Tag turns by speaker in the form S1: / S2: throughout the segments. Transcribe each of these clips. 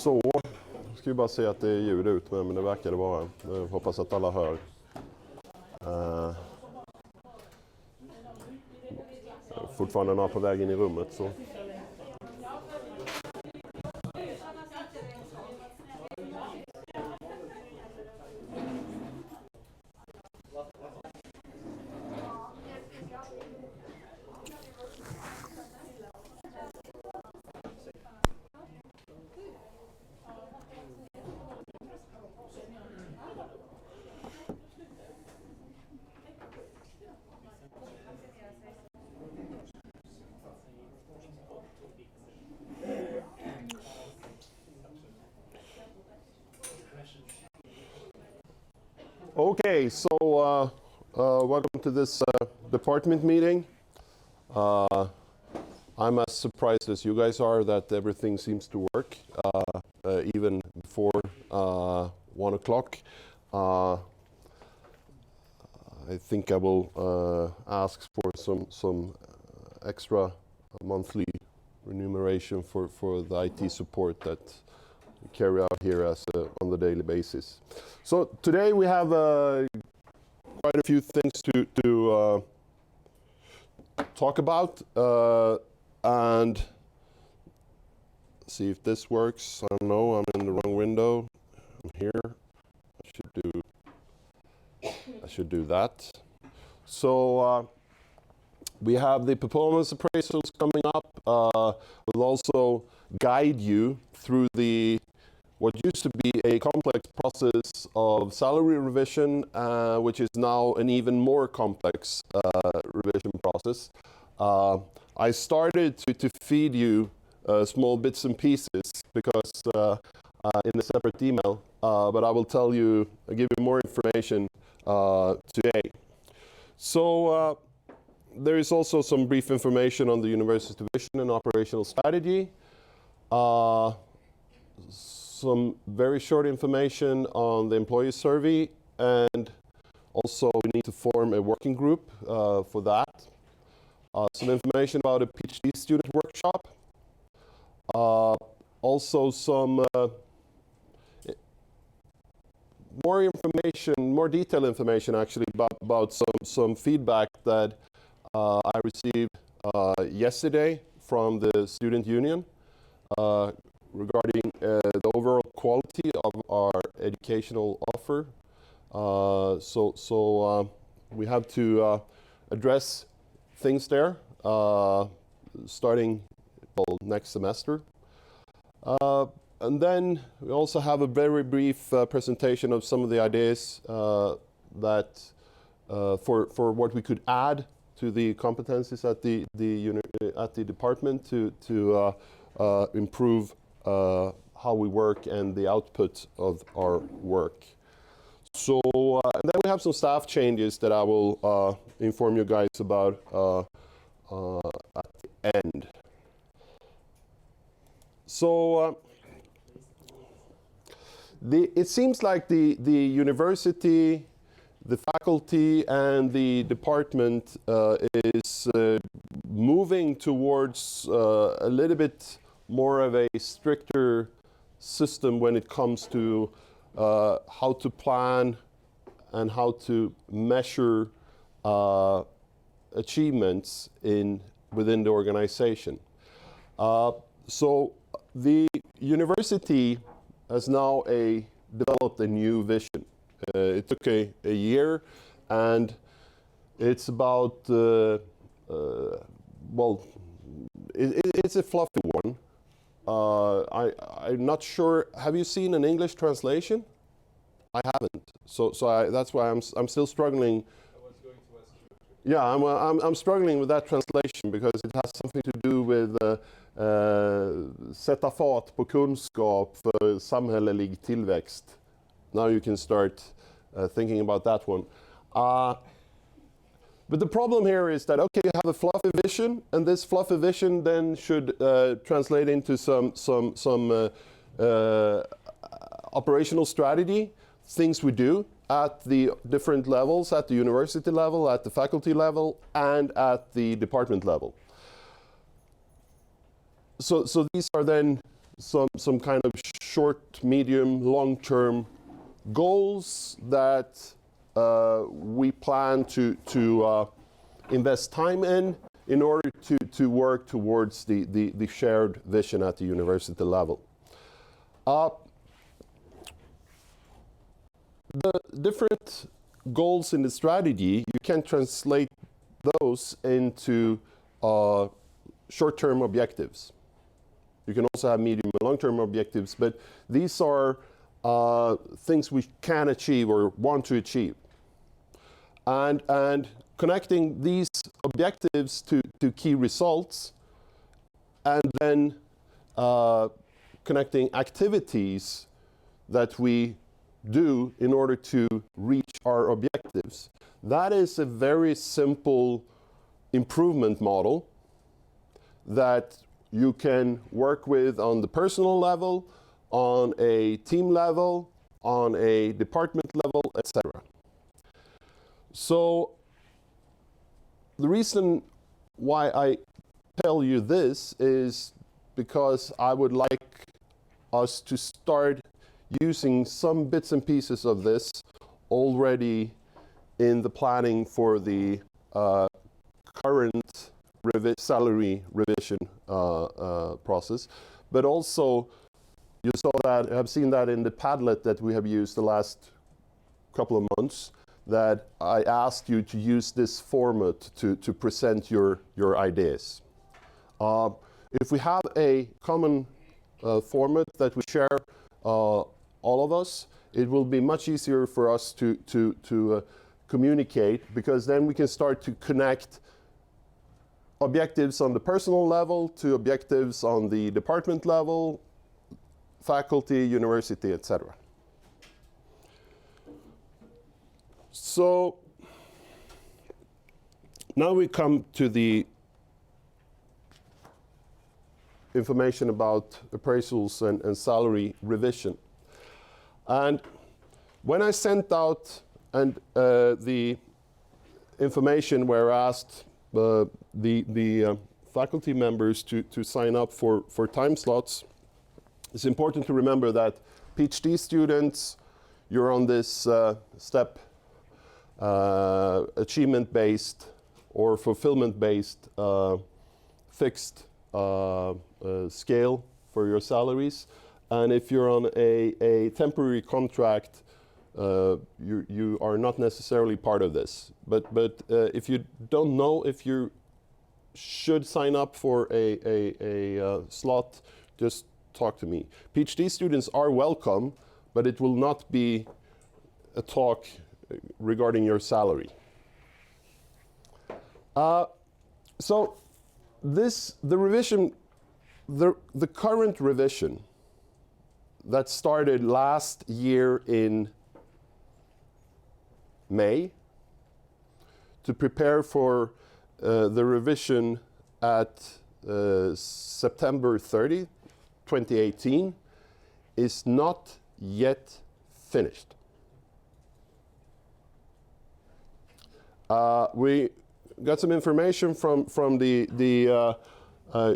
S1: Så, jag ska ju bara se att det är ljud ut med, men det verkar det vara. Jag hoppas att alla hör. Fortfarande några på väg in i rummet. Så. Okay, so welcome to this department meeting. I'm as surprised as you guys are that everything seems to work, even before 1 o'clock. I think I will ask for some extra monthly remuneration for the IT support that we carry out here on the daily basis. So today we have quite a few things to talk about, and see if this works. I don't know, I'm in the wrong window. I'm here. I should do that. So we have the performance appraisals coming up. We'll also guide you through what used to be a complex process of salary revision, which is now an even more complex revision process. I started to feed you small bits and pieces because in a separate email, but I will give you more information today. So there is also some brief information on the university vision and operational strategy. Some very short information on the employee survey, and also we need to form a working group for that. Some information about a PhD student workshop. Also some more detailed information actually about some feedback that I received yesterday from the student union regarding the overall quality of our educational offer. So we have to address things there starting next semester. And then we also have a very brief presentation of some of the ideas that for what we could add to the competencies at the department to improve how we work and the output of our work. So and then we have some staff changes that I will inform you guys about at the end. So it seems like the university, the faculty, and the department is moving towards a little bit more of a stricter system when it comes to how to plan and how to measure achievements within the organization. So the university has now developed a new vision. It took a year, and it's about it's a fluffy one. I'm not sure. Have you seen an English translation? I haven't. So that's why I'm still struggling. I was going to ask you. Yeah, I'm struggling with that translation because it has something to do with sätta fart på kunskap för samhällelig tillväxt. Now you can start thinking about that one. But the problem here is that, okay, you have a fluffy vision, and this fluffy vision then should translate into some operational strategy, things we do at the different levels, at the university level, at the faculty level, and at the department level. So these are then some kind of short, medium, long-term goals that we plan to invest time in order to work towards the shared vision at the university level. The different goals in the strategy, you can translate those into short-term objectives. You can also have medium and long-term objectives, but these are things we can achieve or want to achieve. And connecting these objectives to key results, and then connecting activities that we do in order to reach our objectives. That is a very simple improvement model that you can work with on the personal level, on a team level, on a department level, etc. So the reason why I tell you this is because I would like us to start using some bits and pieces of this already in the planning for the current salary revision process. But also, you saw that, have seen that in the Padlet that we have used the last couple of months, that I asked you to use this format to present your ideas. If we have a common format that we share, all of us, it will be much easier for us to communicate, because then we can start to connect objectives on the personal level to objectives on the department level, faculty, university, etc. So now we come to the information about appraisals and salary revision. And when I sent out the information where I asked the faculty members to sign up for time slots, it's important to remember that PhD students, you're on this step achievement-based or fulfillment-based fixed scale for your salaries. And if you're on a temporary contract, you are not necessarily part of this. But if you don't know if you should sign up for a slot, just talk to me. PhD students are welcome, but it will not be a talk regarding your salary. So the revision, the current revision that started last year in May to prepare for the revision at September 30, 2018, is not yet finished. We got some information from the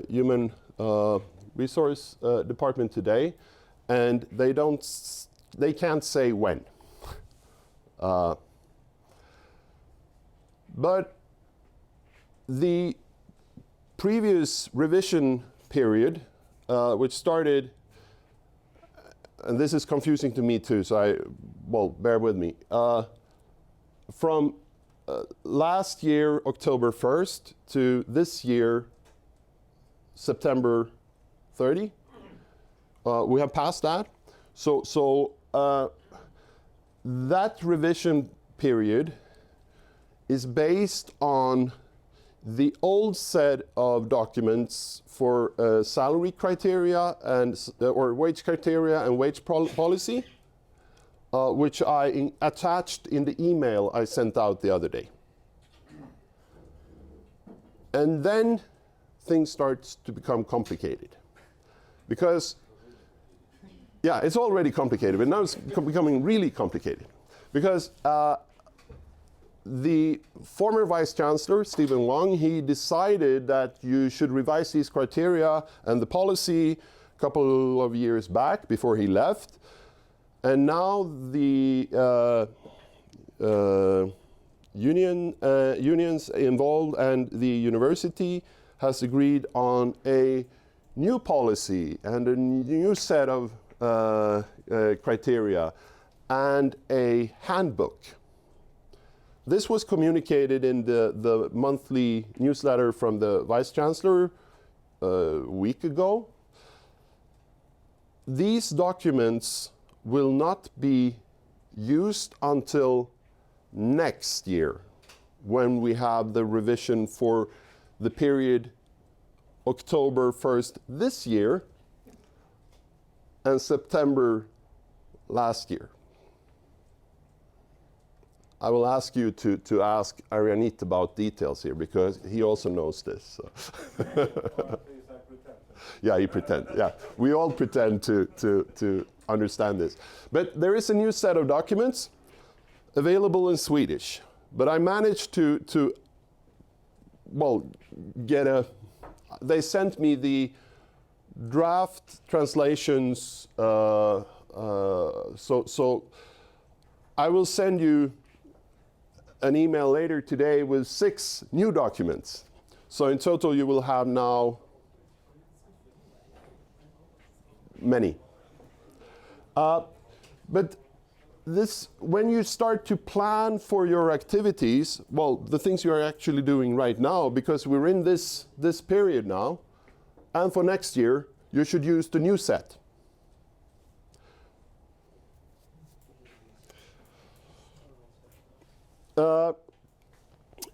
S1: human resource department today, and they can't say when. But the previous revision period, which started, and this is confusing to me too, so bear with me. From last year, October 1st, to this year, September 30, we have passed that. So that revision period is based on the old set of documents for salary criteria or wage criteria and wage policy, which I attached in the email I sent out the other day. And then things start to become complicated. Because, yeah, it's already complicated, but now it's becoming really complicated. Because the former Vice Chancellor, Stephen Wang, he decided that you should revise these criteria and the policy couple of years back before he left. And now the unions involved and the university has agreed on a new policy and a new set of criteria and a handbook. This was communicated in the monthly newsletter from the Vice Chancellor a week ago. These documents will not be used until next year, when we have the revision for the period October 1st this year and September last year. I will ask you to ask Arianit about details here, because he also knows this. So. Yeah, he pretends. Yeah, we all pretend to understand this. But there is a new set of documents available in Swedish. But I managed to get a. They sent me the draft translations. So I will send you an email later today with 6 new documents. So in total, you will have now many. But this, when you start to plan for your activities, well, the things you are actually doing right now, because we're in this period now, and for next year, you should use the new set.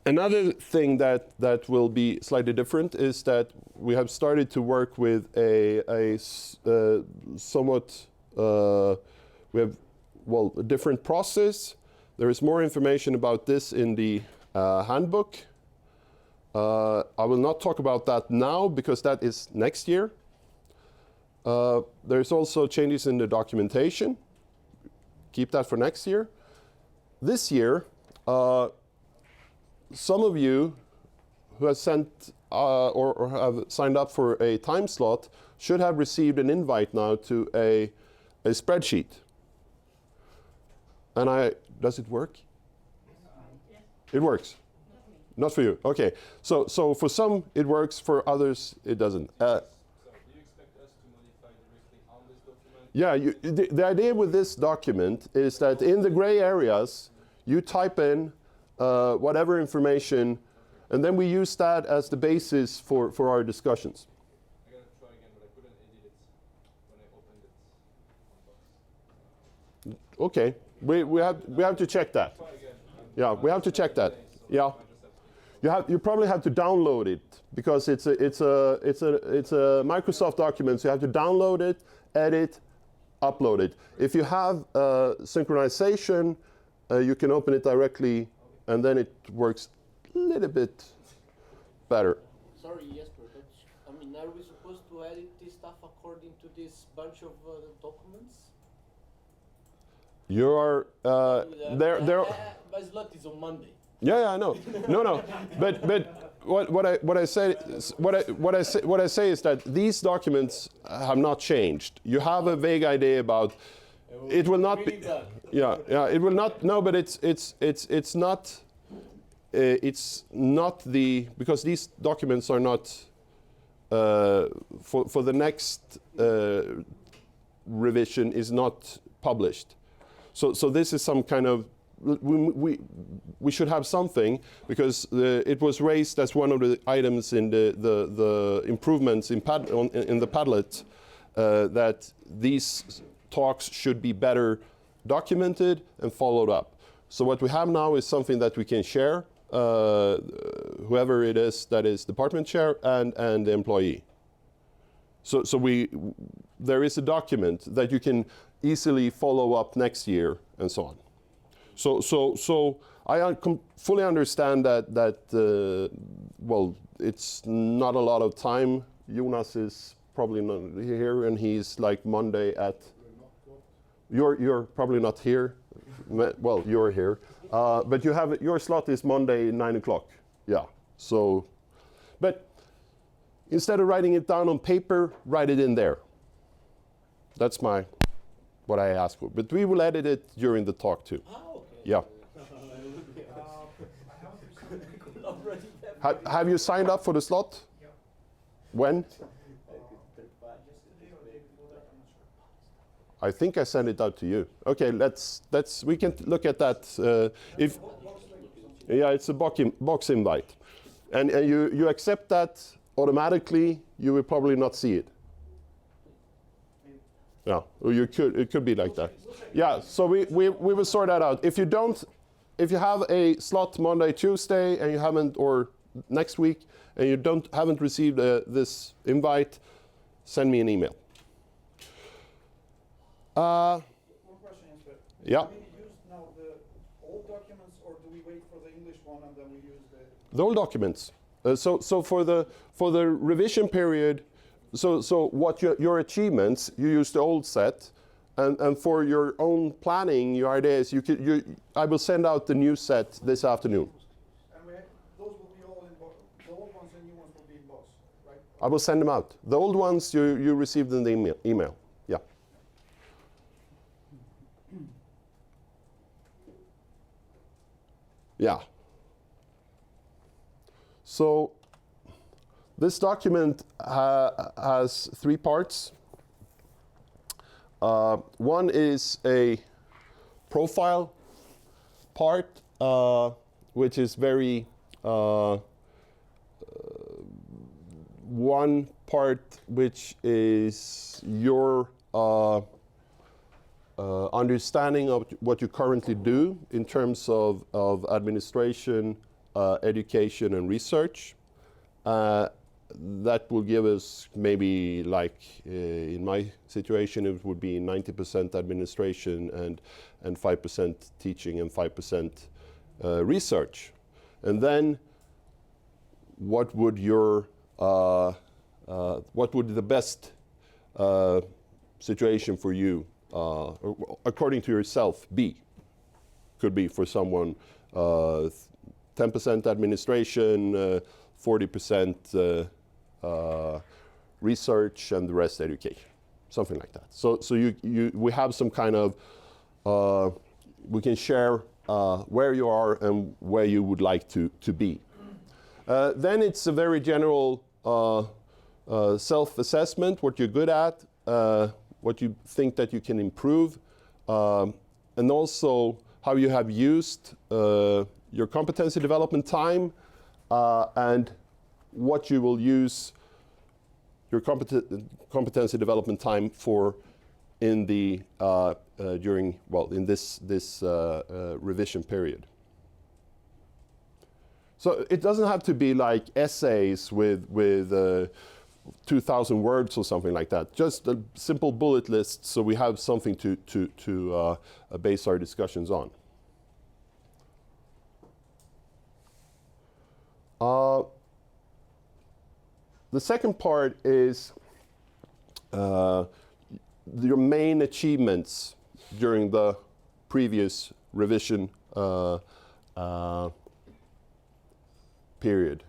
S1: Another thing that will be slightly different is that we have started to work with a different process. There is more information about this in the handbook. I will not talk about that now, because that is next year. There's also changes in the documentation. Keep that for next year. This year, some of you who have sent or have signed up for a time slot should have received an invite now to a spreadsheet. And does it work? Yes. It works. Not for you. Okay. So for some it works, for others it doesn't. So do you expect us to modify directly on this document? Yeah. The idea with this document is that in the gray areas you type in whatever information, and then we use that as the basis for our discussions. I gotta try again, but I couldn't edit it when I opened it. Okay, we have to check that. Yeah, we have to check that. Yeah, you probably have to download it, because it's a Microsoft document. So you have to download it, edit, upload it. If you have synchronization, you can open it directly. And then it works a little bit better.
S2: Sorry, Jesper, but I mean, are we supposed to edit this stuff according to this bunch of documents?
S1: You are there.
S2: My slot is on Monday.
S1: Yeah, I know. No. But what I say is that these documents have not changed. You have a vague idea about. It will not be. Yeah. It will not. No, but it's not. It's not the, because these documents are not for the next revision is not published. So this is some kind of, we should have something, because it was raised as one of the items in the improvements in the Padlet, that these talks should be better documented and followed up. So what we have now is something that we can share, whoever it is that is department chair and the employee. So there is a document that you can easily follow up next year and so on. So I fully understand that well, it's not a lot of time. Jonas is probably not here, and he's like Monday at. You're probably not here. Well, you're here, but you have your slot is Monday 9 o'clock. Yeah. So, but instead of writing it down on paper, write it in there. That's what I asked for. But we will edit it during the talk too.
S2: Ah, okay.
S1: Yeah. Have you signed up for the slot?
S3: Yeah.
S1: When? I think I sent it out to you. Okay, we can look at that. It's a box invite, and you accept that automatically. You will probably not see it. Yeah, or it could be like that. Yeah, so we will sort that out. If you have a slot Monday, Tuesday, and you haven't, or next week, and you haven't received this invite, send me an email.
S3: One question, Jesper.
S1: Yeah.
S3: Do we use now the old documents, or do we wait for the English one and then we use
S1: the old documents? So for the revision period, so what your achievements, you use the old set, and for your own planning, your ideas, I will send out the new set this afternoon.
S3: And those will be all in box. The old ones and new ones will be in box, right?
S1: I will send them out. The old ones you received in the email. Yeah. Yeah. So this document has 3 parts. One is a profile part, which is very one part which is your understanding of what you currently do in terms of administration, education, and research. That will give us maybe, like in my situation, it would be 90% administration and 5% teaching and 5% research. And then what would the best situation for you, according to yourself, be? Could be for someone 10% administration, 40% research, and the rest education, something like that. So we have some kind of, we can share where you are and where you would like to be. Then it's a very general self-assessment, what you're good at, what you think that you can improve, and also how you have used your competency development time, and what you will use your competency development time for in the in this revision period. So it doesn't have to be like essays with 2,000 words or something like that. Just a simple bullet list, so we have something to base our discussions on. The second part is your main achievements during the previous revision period.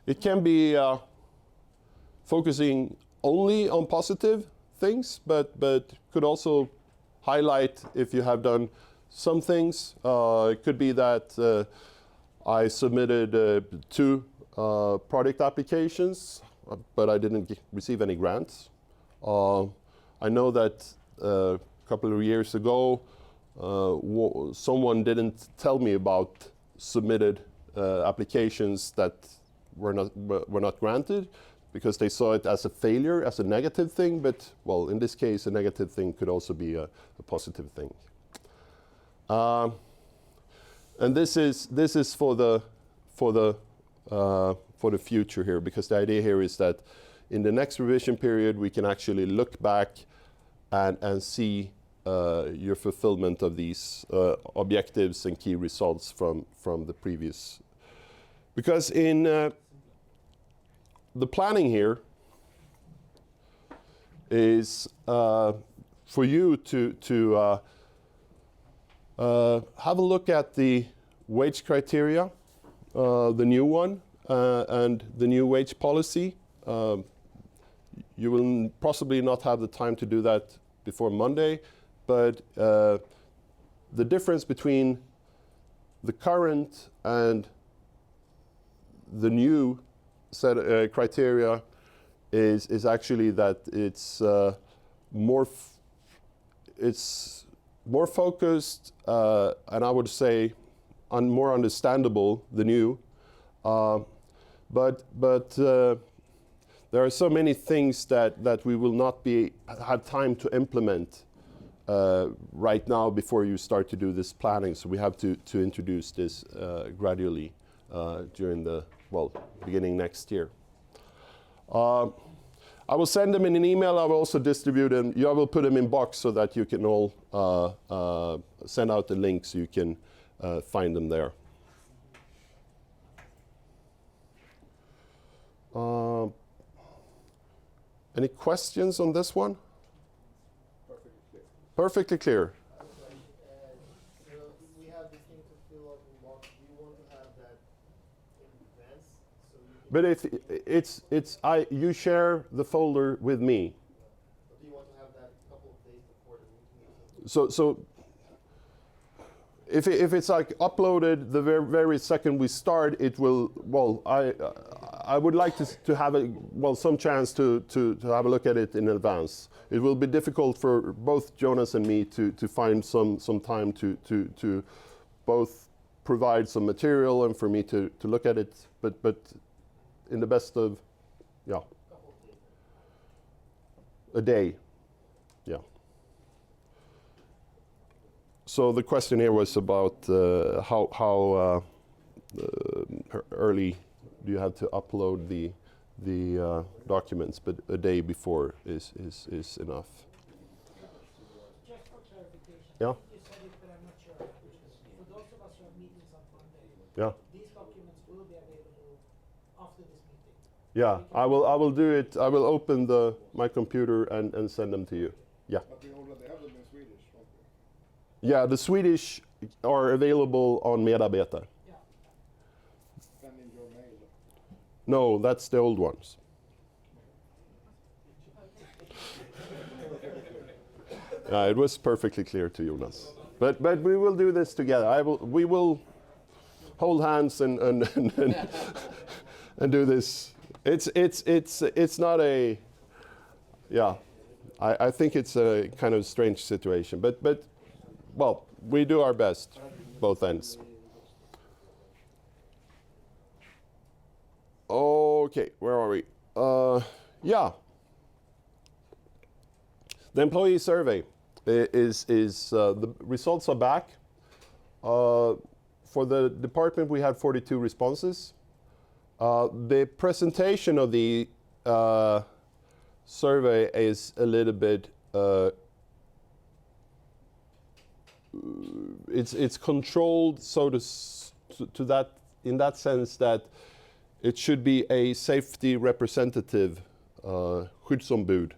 S1: It can be focusing only on positive things, but could also highlight if you have done some things. It could be that I submitted 2 product applications, but I didn't receive any grants. I know that a couple of years ago, someone didn't tell me about submitted applications that were not granted, because they saw it as a failure, as a negative thing. But well, in this case, a negative thing could also be a positive thing. And this is for the future here, because the idea here is that in the next revision period we can actually look back and see your fulfillment of these objectives and key results from the previous. Because in the planning here is for you to have a look at the wage criteria, the new one, and the new wage policy. You will possibly not have the time to do that before Monday, but the difference between the current and the new set criteria is actually that it's more focused, and I would say more understandable, the new. But there are so many things that we will not have time to implement right now before you start to do this planning. So we have to introduce this gradually during the beginning next year. I will send them in an email. I will also distribute them. I will put them in box so that you can all send out the link so you can find them there. Any questions on this one? Perfectly clear.
S4: So we have this thing to fill out in box. Do you want to have that in advance? So you can
S1: You share the folder with me.
S4: do you want to have that a couple of days before the meeting?
S1: So if it's like uploaded the very second we start, it will. Well, I would like to have some chance to have a look at it in advance. It will be difficult for both Jonas and me to find some time to both provide some material and for me to look at it. But in the best of, a day, yeah. So the question here was about how early do you have to upload the documents, but a day before is enough.
S5: Just for clarification,
S1: Yeah.
S5: you said it, but I'm not sure. For those of us who have meetings on Monday,
S1: Yeah.
S5: these documents will be available after this meeting.
S1: Yeah, I will do it. I will open my computer and send them to you. Yeah.
S6: But we already have them in Swedish, don't we?
S1: Yeah, the Swedish are available on Medarbetare.
S5: Yeah.
S6: And in your mail.
S1: No, that's the old ones. It was perfectly clear to Jonas. But we will do this together. We will hold hands and and do this. It's not a. Yeah, I think it's a kind of strange situation, but well, we do our best, both ends. Okay, where are we? Yeah. The employee survey is the results are back. For the department, we had 42 responses. The presentation of the survey is a little bit. It's controlled, so to that in that sense that it should be a safety representative, skyddsombud,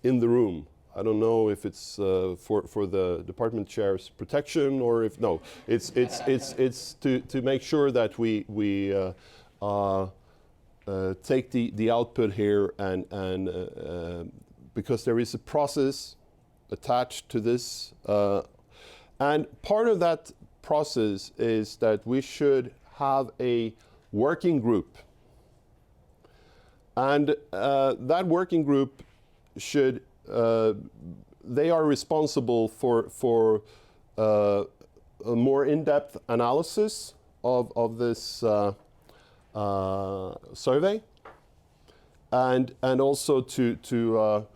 S1: in the room. I don't know if it's for the department chair's protection or if no. It's to make sure that we take the output here and because there is a process attached to this, and part of that process is that we should have a working group, and that working group should they are responsible for a more in-depth analysis of this survey, and also to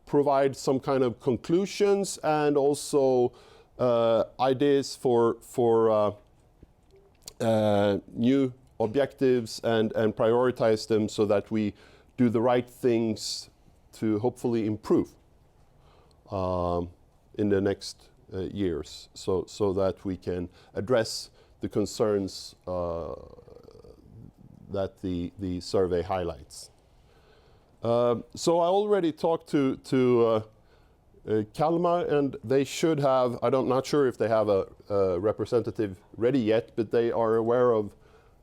S1: provide some kind of conclusions and also ideas for new objectives and prioritize them so that we do the right things to hopefully improve in the next years, so that we can address the concerns that the survey highlights. So I already talked to Kalmar, and they should have, not sure if they have a representative ready yet, but they are aware of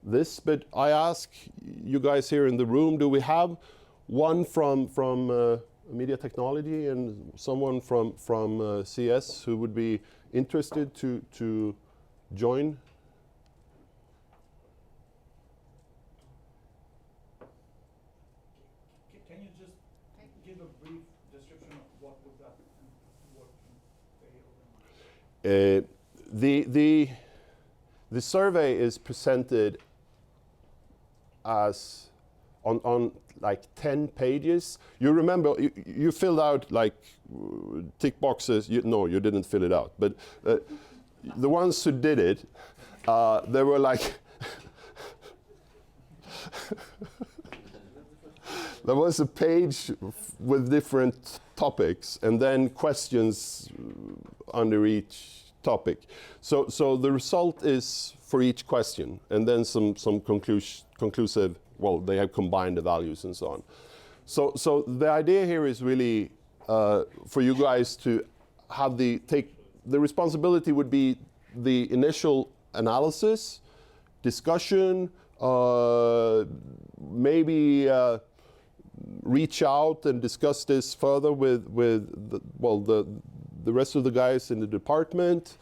S1: this, but I ask you guys here in the room, do we have one from media technology and someone from CS who would be interested to join?
S3: Can you just give a brief description of what would that work entail?
S1: The survey is presented as on like 10 pages. You remember you filled out like tick boxes. No, you didn't fill it out. But the ones who did it, they were like there was a page with different topics and then questions under each topic. So the result is for each question, and then some conclusive. Well, they have combined the values and so on. So the idea here is really for you guys to have the responsibility would be the initial analysis, discussion, maybe reach out and discuss this further with the rest of the guys in the department,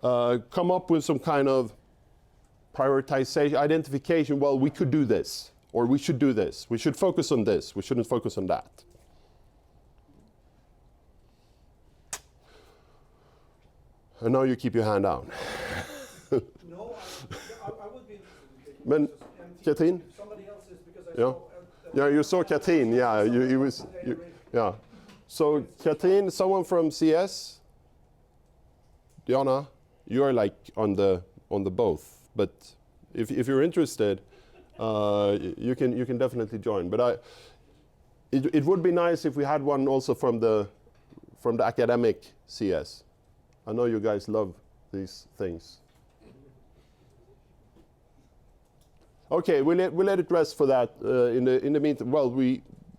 S1: come up with some kind of prioritization, identification, well, we could do this, or we should do this. We should focus on this. We shouldn't focus on that. And now you keep your hand down.
S3: No, I would be interested in taking
S1: Men,
S3: this. And
S1: Katrin?
S3: if somebody else is, because I
S1: Yeah.
S3: saw...
S1: Yeah, you saw Katrin, yeah, yeah. So Katrin, someone from CS? Diana, you're like on the both, but if you're interested, you can definitely join. But it would be nice if we had one also from the academic CS. I know you guys love these things. Okay, we'll let it rest for that. In the meantime, well,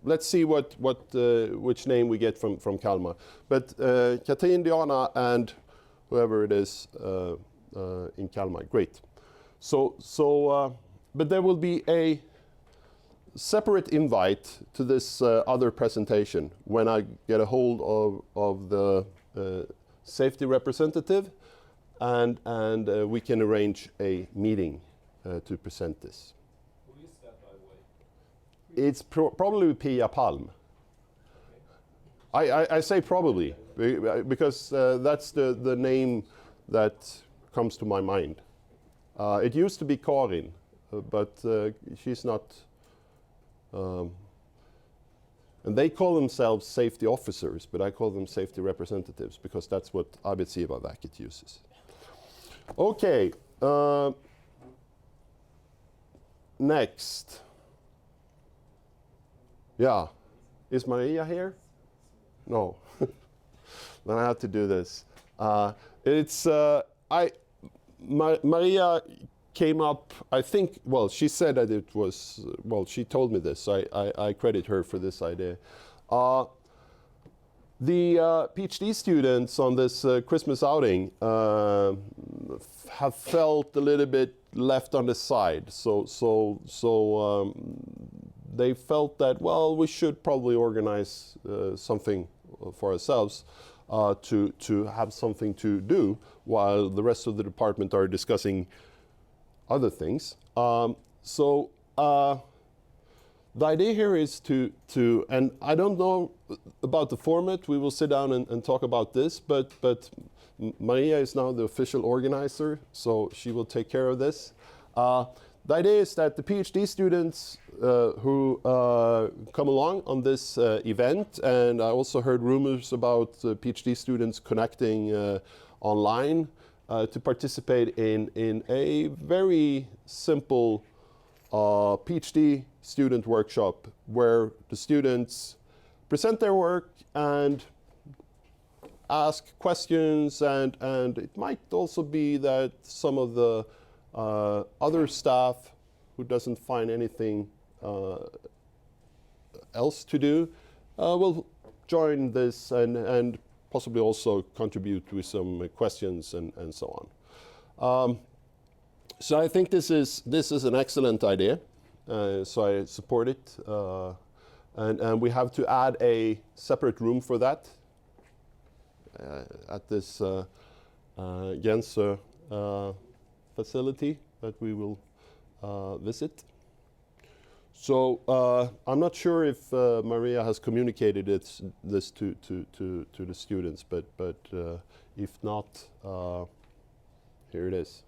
S1: let's see which name we get from Kalmar. But Katrin, Diana, and whoever it is in Kalmar, great. But there will be a separate invite to this other presentation when I get a hold of the safety representative, and we can arrange a meeting to present this.
S7: Who is that, by the way?
S1: It's probably Pia Palm. I say probably because that's the name that comes to my mind. It used to be Karin, but she's not. And they call themselves safety officers, but I call them safety representatives because that's what Arbetsgivarverket uses. Okay. Next. Yeah. Is Maria here? No. Then I have to do this. Maria came up, I think, well, she said that it was, well, she told me this, so I credit her for this idea. The PhD students on this Christmas outing have felt a little bit left on the side. So they felt that, well, we should probably organize something for ourselves to have something to do while the rest of the department are discussing other things. The idea here is to, and I don't know about the format, we will sit down and talk about this, but Maria is now the official organizer, so she will take care of this. The idea is that the PhD students who come along on this event, and I also heard rumors about PhD students connecting online to participate in a very simple PhD student workshop where the students present their work and ask questions, and it might also be that some of the other staff who doesn't find anything else to do will join this and possibly also contribute with some questions and so on. So I think this is an excellent idea. So I support it. And we have to add a separate room for that at this Jens facility that we will visit. So I'm not sure if Maria has communicated this to the students, but if not, here it is.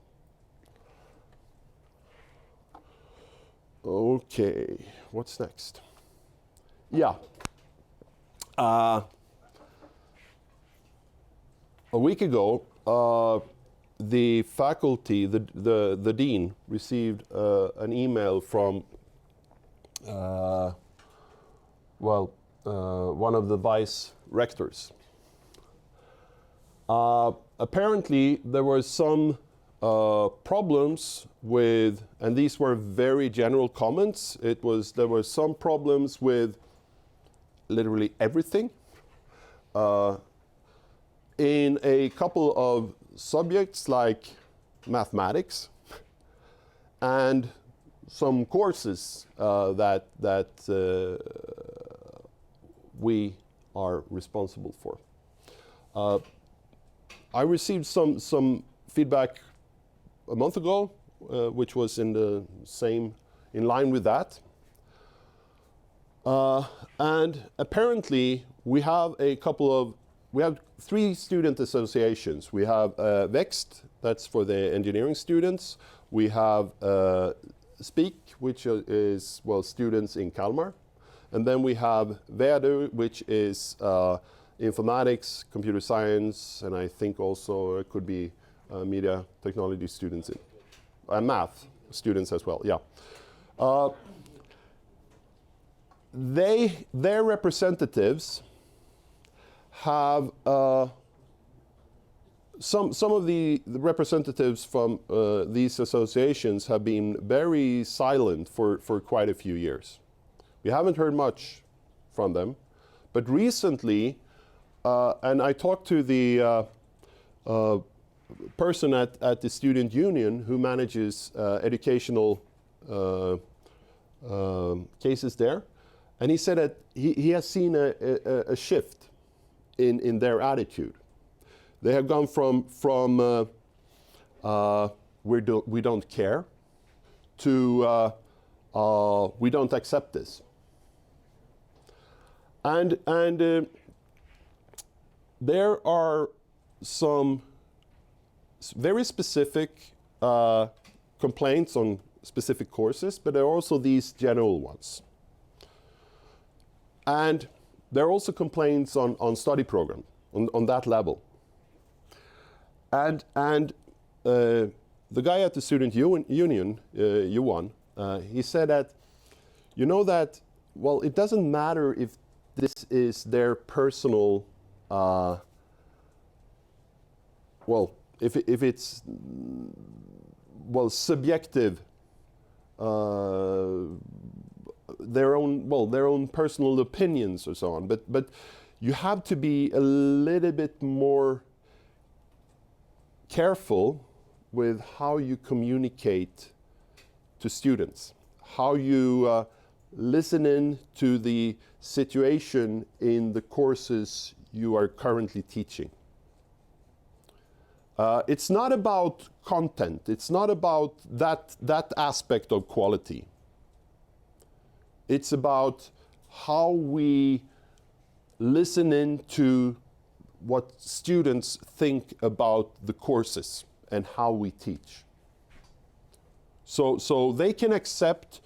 S1: Okay, what's next? Yeah. A week ago, the faculty, the dean, received an email from one of the vice rectors. Apparently, there were some problems with, and these were very general comments. There were some problems with literally everything in a couple of subjects like mathematics and some courses that we are responsible for. I received some feedback a month ago, which was in line with that. And apparently we have three student associations. We have Vext, that's for the engineering students. We have Speak, which is, students in Kalmar. And then we have Vädu, which is informatics, computer science, and I think also it could be media technology students and math students as well, yeah. Their representatives have some of the representatives from these associations have been very silent for quite a few years. We haven't heard much from them, but recently, and I talked to the person at the student union who manages educational cases there, and he said that he has seen a shift in their attitude. They have gone from we don't care to we don't accept this. And there are some very specific complaints on specific courses, but there are also these general ones. And there are also complaints on study program, on that level. And the guy at the student union, Johan, he said that, that, it doesn't matter if this is their personal, if it's, subjective, their own personal opinions or so on. But you have to be a little bit more careful with how you communicate to students, how you listen in to the situation in the courses you are currently teaching. It's not about content. It's not about that aspect of quality. It's about how we listen in to what students think about the courses and how we teach. So they can accept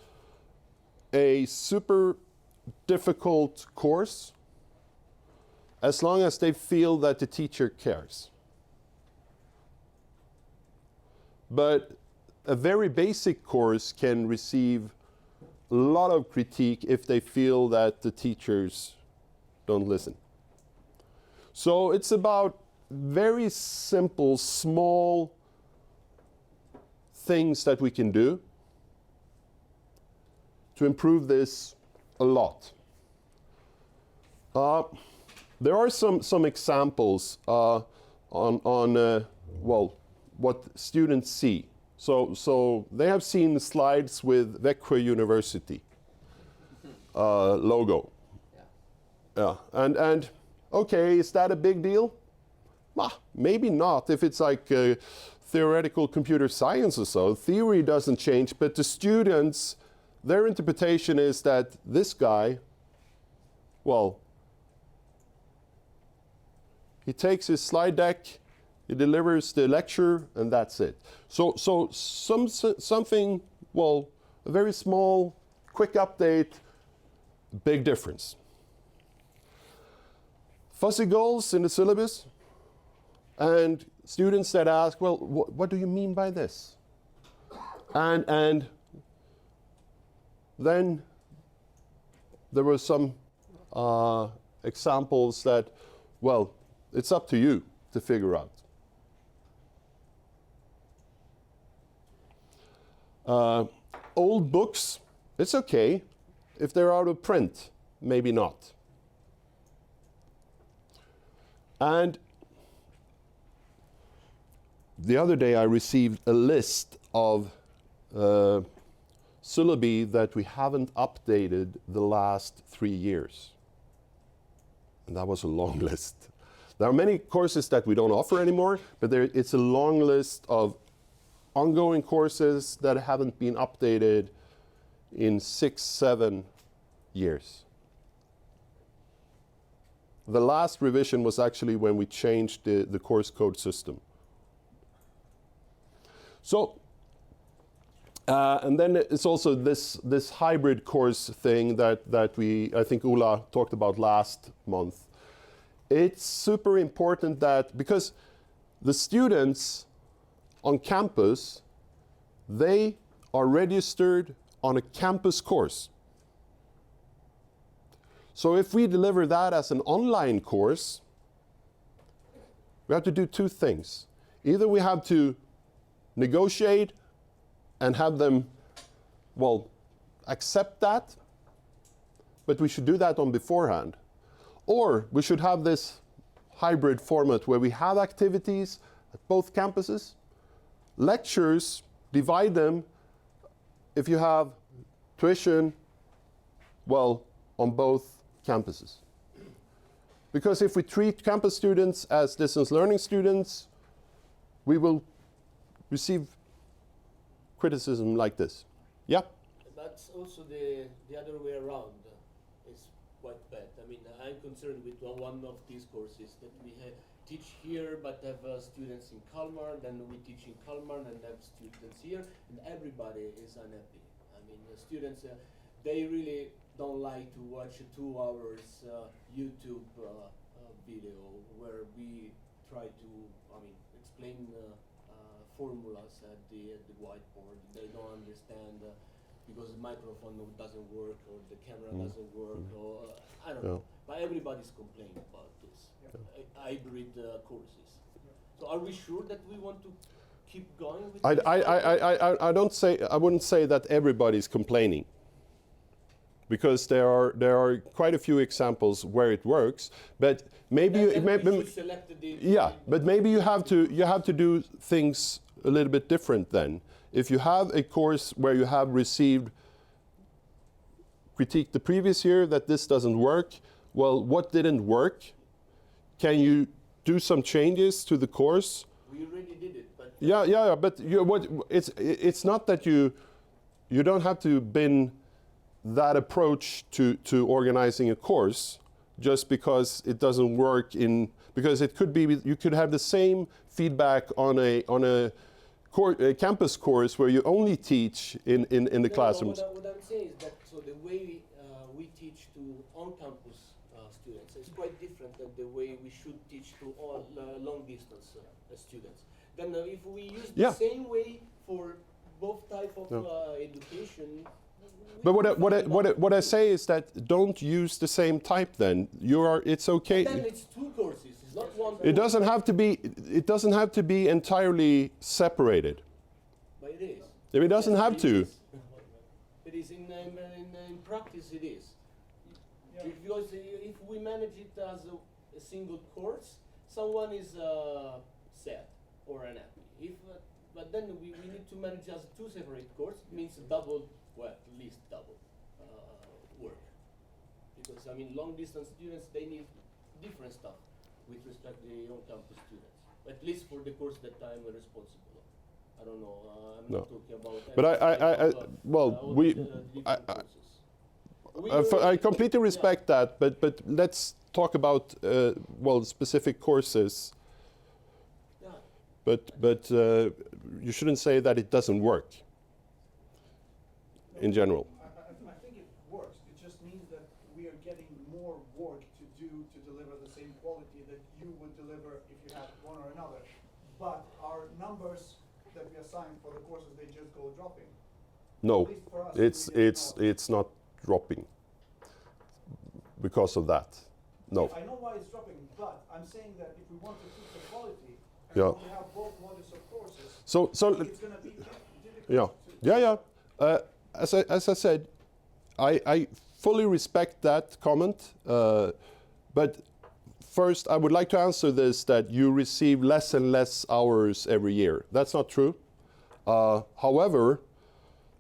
S1: a super difficult course as long as they feel that the teacher cares. But a very basic course can receive a lot of critique if they feel that the teachers don't listen. So it's about very simple, small things that we can do to improve this a lot. There are some examples on what students see So they have seen slides with Växjö University logo. Yeah, and okay, is that a big deal? Maybe not if it's like theoretical computer science or so. Theory doesn't change, but the students, their interpretation is that this guy, well, he takes his slide deck, he delivers the lecture, and that's it. So something, well, a very small, quick update, big difference. Fuzzy goals in the syllabus, and students that ask, well, what do you mean by this? And then there were some examples that, well, it's up to you to figure out. Old books, it's okay. If they're out of print, maybe not. And the other day I received a list of syllabi that we haven't updated the last 3 years. And that was a long list. There are many courses that we don't offer anymore, but it's a long list of ongoing courses that haven't been updated in 6, 7 years. The last revision was actually when we changed the course code system. So, and then it's also this hybrid course thing that I think Ola talked about last month. It's super important that, because the students on campus, they are registered on a campus course. So if we deliver that as an online course, we have to do 2 things. Either we have to negotiate and have them, well, accept that, but we should do that on beforehand. Or we should have this hybrid format where we have activities at both campuses, lectures, divide them if you have tuition, well, on both campuses. Because if we treat campus students as distance learning students, we will receive criticism like this. Yeah?
S2: That's also the other way around. It's quite bad. I mean, I'm concerned with one of these courses that we teach here but have students in Kalmar, then we teach in Kalmar and have students here, and everybody is unhappy. I mean, the students, they really don't like to watch a 2 hours YouTube video where we try to, I mean, explain formulas at the whiteboard. They don't understand because the microphone doesn't work or the camera doesn't work, or I don't know. But everybody's complaining about this hybrid courses. So are we sure that we want to keep going with this?
S1: I wouldn't say that everybody's complaining, because there are quite a few examples where it works, but maybe but maybe you have to do things a little bit different then. If you have a course where you have received critique the previous year that this doesn't work, well, what didn't work? Can you do some changes to the course?
S2: We already did it, but
S1: but it's not that you don't have to bin that approach to organizing a course just because it doesn't work because it could be, you could have the same feedback on a campus course where you only teach in the classrooms.
S2: What I'm saying is that so the way we teach to on-campus students is quite different than the way we should teach to all long-distance students. Then if we use the same way for both type of education.
S1: But what I say is that don't use the same type then. It's okay.
S2: But then it's 2 courses, it's not one.
S1: It doesn't have to be entirely separated.
S2: But it is.
S1: It doesn't have to.
S2: It is in practice it is. Because if we manage it as a single course, someone is sad or unhappy. but then we need to manage as two separate courses, means double, well, at least double work. Because I mean, long distance students, they need different stuff with respect to the on-campus students. At least for the course that I'm responsible of. I don't know. I'm
S1: No.
S2: not talking about.
S1: But well, I completely respect that, but let's talk about well, specific courses.
S2: Yeah.
S1: But you shouldn't say that it doesn't work in general.
S3: I think it works. It just means that we are getting more work to do to deliver the same quality that you would deliver if you had one or another. But our numbers that we assign for the courses, they just go dropping.
S1: No,
S3: At least for us, we didn't know.
S1: it's not dropping because of that. No.
S3: I know why it's dropping, but I'm saying that if we want to keep the quality, and
S1: Yeah.
S3: we have both modules of courses,
S1: So
S3: it's going to be difficult.
S1: yeah. As I said, I fully respect that comment, but first I would like to answer this that you receive less and less hours every year. That's not true. However,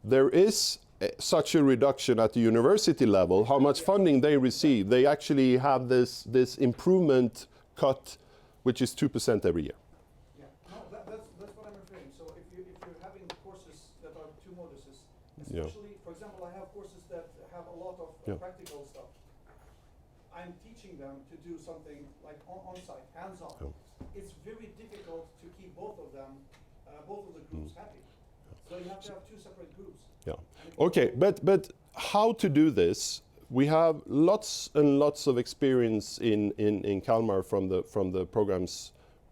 S1: there is such a reduction at the university level, how much funding they receive. They actually have this improvement cut, which is 2% every year.
S3: Yeah, no, that's what I'm referring. So if you're having courses that are two modules, especially, for example, I have courses that have a lot of practical stuff. I'm teaching them to do something like on-site, hands-on. It's very difficult to keep both of them, both of the groups happy. So you have to have two separate groups.
S1: Yeah. Okay, but how to do this? We have lots and lots of experience in Kalmar from the programs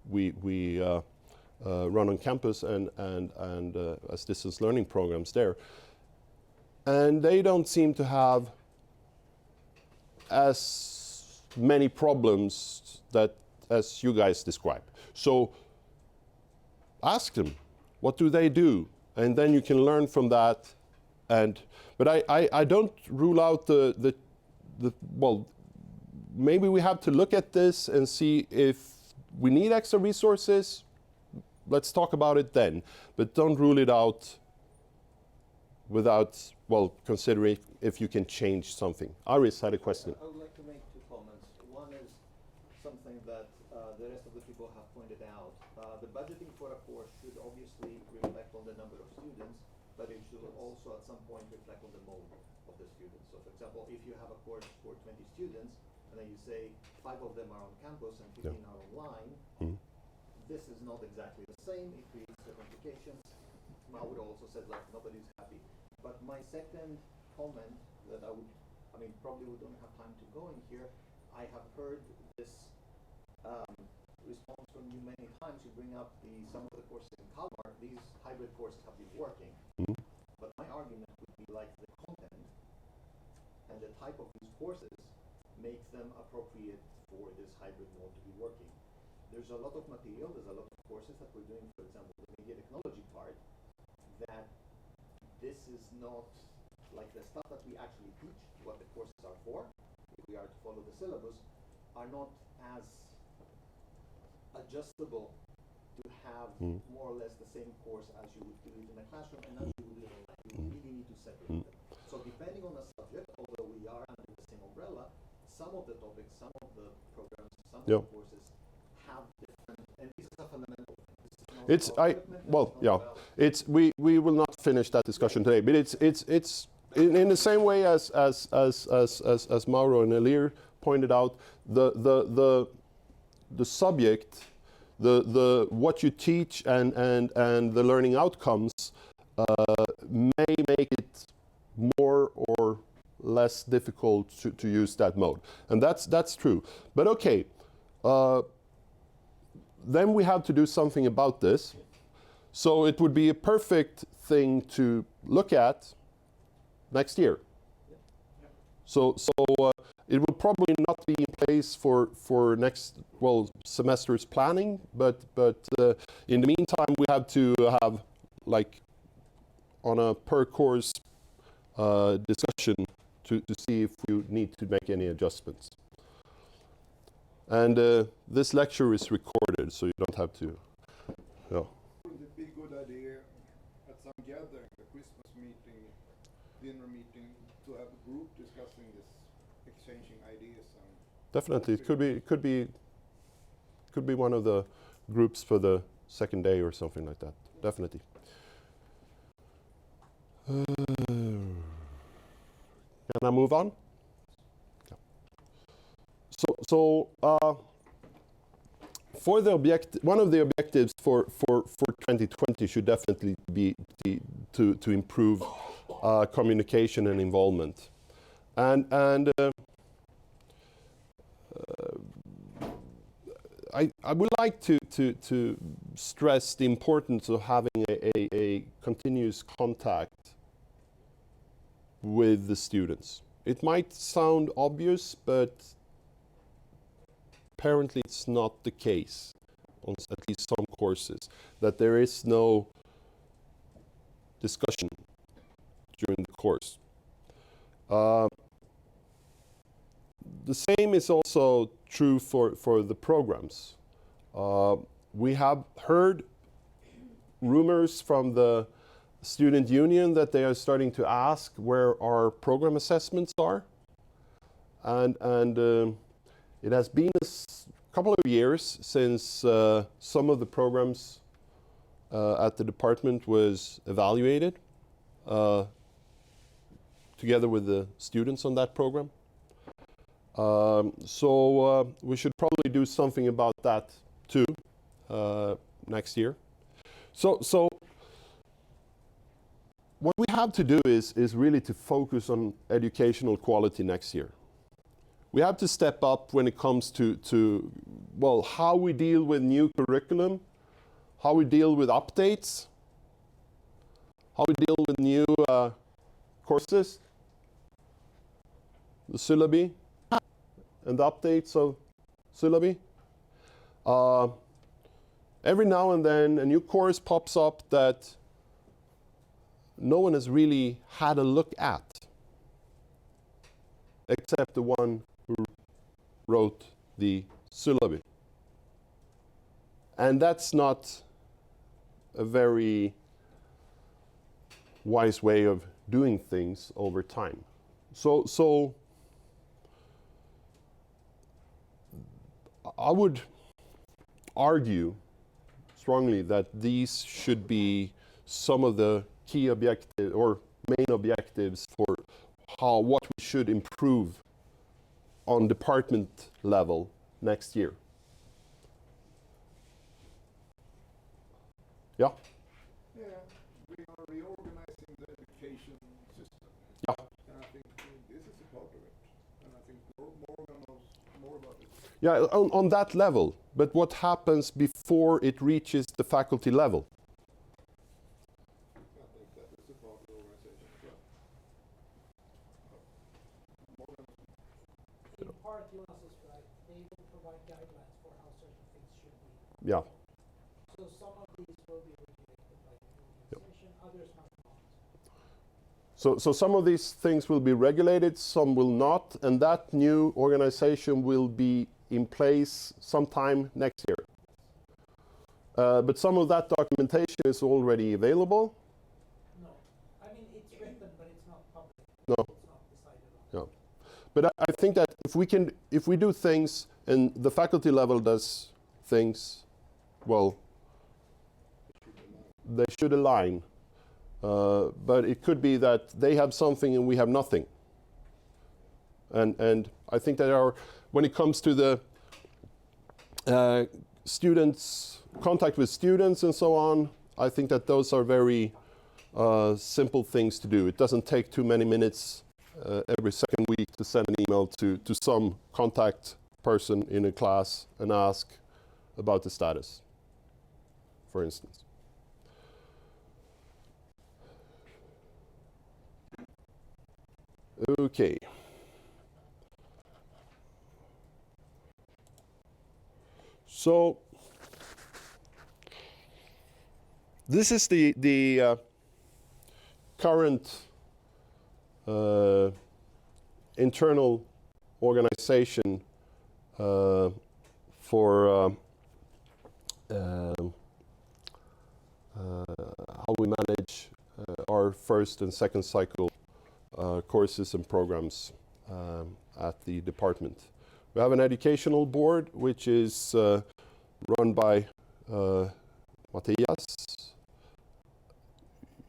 S1: we run on campus and as distance learning programs there, and they don't seem to have as many problems as you guys describe. So ask them, what do they do? And then you can learn from that. But I don't rule out the well, maybe we have to look at this and see if we need extra resources. Let's talk about it then. But don't rule it out without, well, considering if you can change something. Aris had a question.
S8: I would like to make two comments. One is something that the rest of the people have pointed out. The budgeting for a course should obviously reflect on the number of students, but it should also at some point reflect on the mode of the students. So for example, if you have a course for 20 students, and then you say 5 of them are on campus and 15 are online, this is not exactly the same. It creates complications. Mauro also said like nobody's happy. But my second comment that probably we don't have time to go in here. I have heard this response from you many times. You bring up some of the courses in Kalmar. These hybrid courses have been working. But my argument would be like the content and the type of these courses make them appropriate for this hybrid mode to be working. There's a lot of material, there's a lot of courses that we're doing, for example, the media technology part, that this is not like the stuff that we actually teach, what the courses are for, if we are to follow the syllabus, are not as adjustable to have more or less the same course as you would do it in a classroom and as you would do it online. You really need to separate them. So depending on the subject, although we are under the same umbrella, some of the topics, some of the programs, some of the courses have different, and this is a fundamental thing. It's we will not finish that discussion today, but it's in the same way as Mauro and Elir pointed out, the subject, the what you teach and the learning outcomes may make it more or less difficult to use that mode, and that's true. But okay, then we have to do something about this. So it would be a perfect thing to look at next year. So it will probably not be in place for next semester's planning, but in the meantime we have to have like on a per course discussion to see if you need to make any adjustments. And this lecture is recorded, so you don't have to.
S6: Would it be a good idea dinner meeting to have a group discussing this, exchanging ideas and
S1: Definitely, it could be one of the groups for the second day or something like that. Definitely. Can I move on? Yeah. For the one of the objectives for 2020 should definitely be to improve communication and involvement, and I would like to stress the importance of having a continuous contact with the students. It might sound obvious, but apparently it's not the case on at least some courses, that there is no discussion during the course. The same is also true for the programs. We have heard rumors from the student union that they are starting to ask where our program assessments are. And it has been a couple of years since some of the programs at the department was evaluated together with the students on that program. So we should probably do something about that too next year. So what we have to do is really to focus on educational quality next year. We have to step up when it comes to well, how we deal with new curriculum, how we deal with updates, how we deal with new courses, the syllabi, and the updates of syllabi. Every now and then a new course pops up that no one has really had a look at, except the one who wrote the syllabi. And that's not a very wise way of doing things over time. So I would argue strongly that these should be some of the key objectives or main objectives for what we should improve on department level next year. Yeah?
S6: yeah, we are reorganizing the education system.
S1: Yeah.
S6: And I think this is a part of it. And I think Morgan knows more about it.
S1: Yeah, on that level. But what happens before it reaches the faculty level?
S6: I think that is a part of the organization as well. Morgan.
S5: In part, Jonas is right. They will provide guidelines for how certain things should be.
S1: Yeah.
S5: So some of these will be regulated by the organization, others might not.
S1: So some of these things will be regulated, some will not, and that new organization will be in place sometime next year. But some of that documentation is already available.
S5: No. I mean, it's written, but it's not public.
S1: No.
S5: It's not decided on.
S1: Yeah. But I think that if we do things and the faculty level does things, well, they should align. But it could be that they have something and we have nothing. And I think that when it comes to the students, contact with students and so on, I think that those are very simple things to do. It doesn't take too many minutes every second week to send an email to some contact person in a class and ask about the status, for instance. Okay. So this is the current internal organization for how we manage our first and second cycle courses and programs at the department. We have an educational board which is run by Matthias.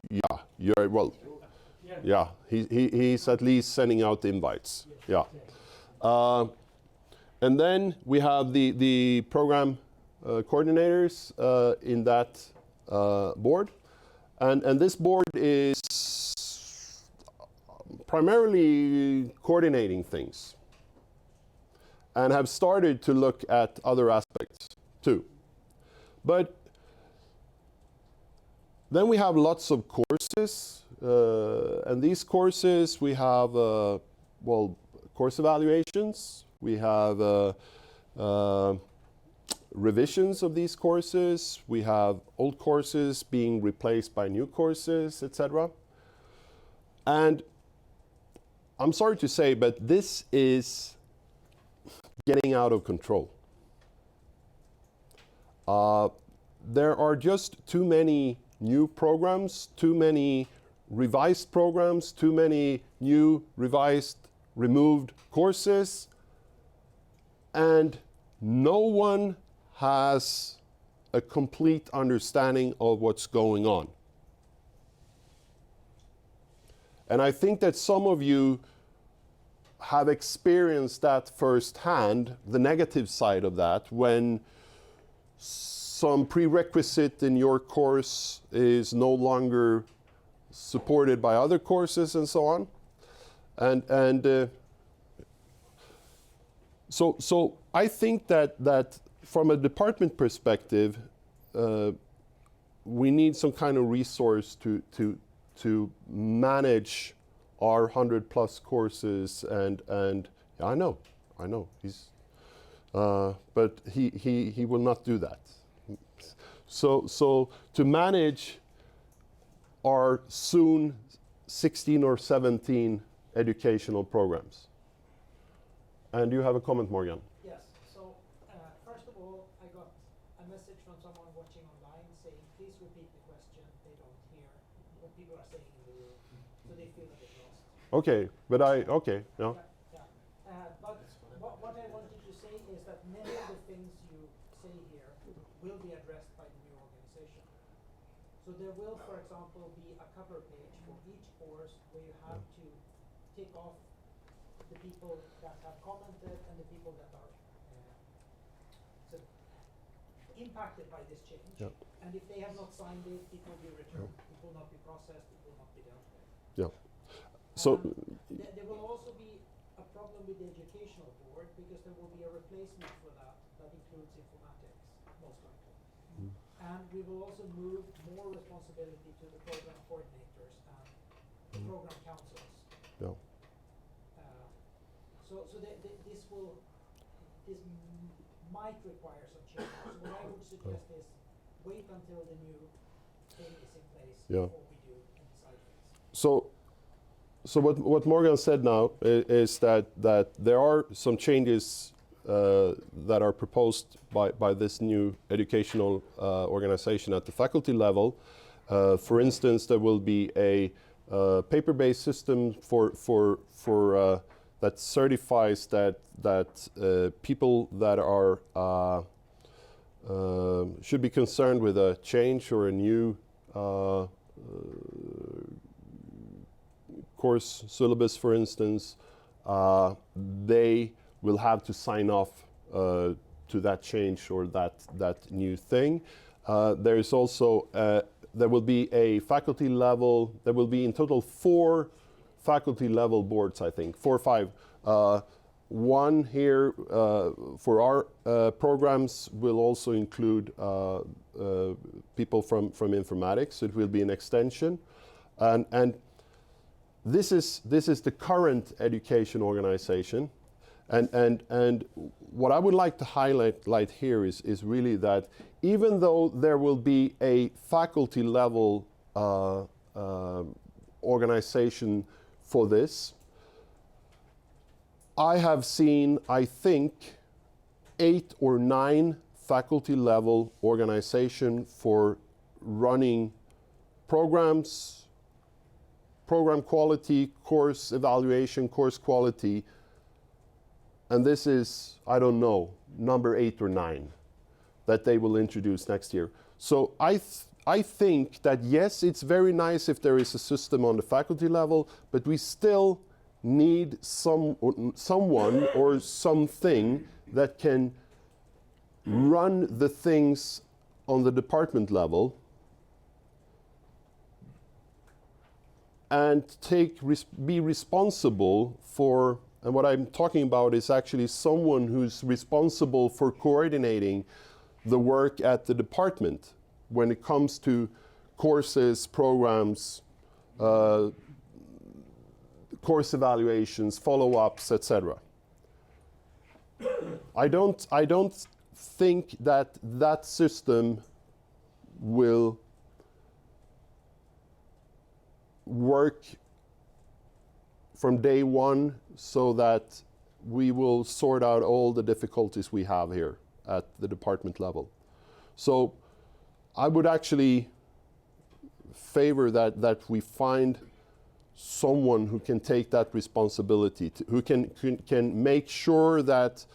S1: Yeah, you're well. Yeah, he's at least sending out the invites. Yeah. And then we have the program coordinators in that board. And this board is primarily coordinating things and have started to look at other aspects too. But then we have lots of courses, and these courses we have, course evaluations, we have revisions of these courses, we have old courses being replaced by new courses, etc. And I'm sorry to say, but this is getting out of control. There are just too many new programs, too many revised programs, too many new, revised, removed courses, and no one has a complete understanding of what's going on. And I think that some of you have experienced that firsthand, the negative side of that, when some prerequisite in your course is no longer supported by other courses and so on. So I think that from a department perspective, we need some kind of resource to manage our 100+ courses and I know he's but he will not do that. So to manage our soon 16 or 17 educational programs. And you have a comment, Morgan?
S5: Yes. So first of all, I got a message from someone watching online saying, please repeat the question. They don't hear what people are saying in the room, so they feel a bit lost.
S1: Okay, but okay, no.
S5: Yeah. But what I wanted to say is that many of the things you say here will be addressed by the new organization. So there will, for example, be a cover page for each course where you have to tick off the people that have commented and the people that are impacted by this change.
S1: Yep.
S5: And if they have not signed it, it will be returned. It will not be processed. It will not be dealt with.
S1: Yeah. So
S5: there will also be a problem with the educational board because there will be a replacement for that includes informatics, most likely. And we will also move more responsibility to the program coordinators and the program councils.
S1: yeah.
S5: So this might require some changes. So what I would suggest is wait until the new thing is in place before we do and decide things.
S1: So what Morgan said now is that there are some changes that are proposed by this new educational organization at the faculty level. For instance, there will be a paper-based system for that certifies that people that are should be concerned with a change or a new course syllabus, for instance, they will have to sign off to that change or that new thing. There is also there will be a faculty level. There will be in total 4 faculty level boards, I think, 4 or 5. One here for our programs will also include people from informatics. It will be an extension, and this is the current education organization, and what I would like to highlight here is really that even though there will be a faculty level organization for this, I have seen, I think, 8 or 9 faculty level organization for running programs program quality, course evaluation, course quality, and this is, I don't know, number 8 or 9 that they will introduce next year. So I think that yes, it's very nice if there is a system on the faculty level, but we still need someone or something that can run the things on the department level and be responsible for, and what I'm talking about is actually someone who's responsible for coordinating the work at the department when it comes to courses, programs, course evaluations, follow-ups, etc. I don't think that system will work from day one so that we will sort out all the difficulties we have here at the department level. So I would actually favor that we find someone who can take that responsibility, who can make sure that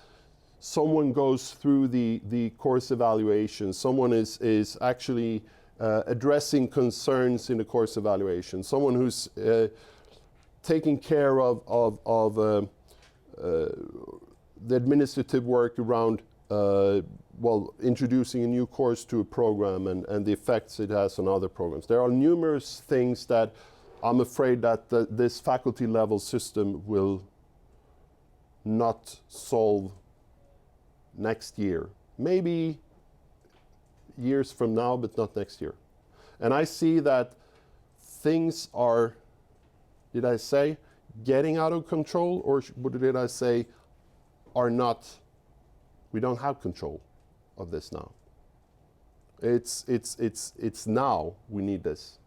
S1: someone goes through the course evaluation, someone is actually addressing concerns in the course evaluation, someone who's taking care of the administrative work around well, introducing a new course to a program and the effects it has on other programs. There are numerous things that I'm afraid that this faculty level system will not solve next year. Maybe years from now, but not next year. And I see that things are, did I say, getting out of control, or did I say are not, we don't have control of this now. It's now we need this.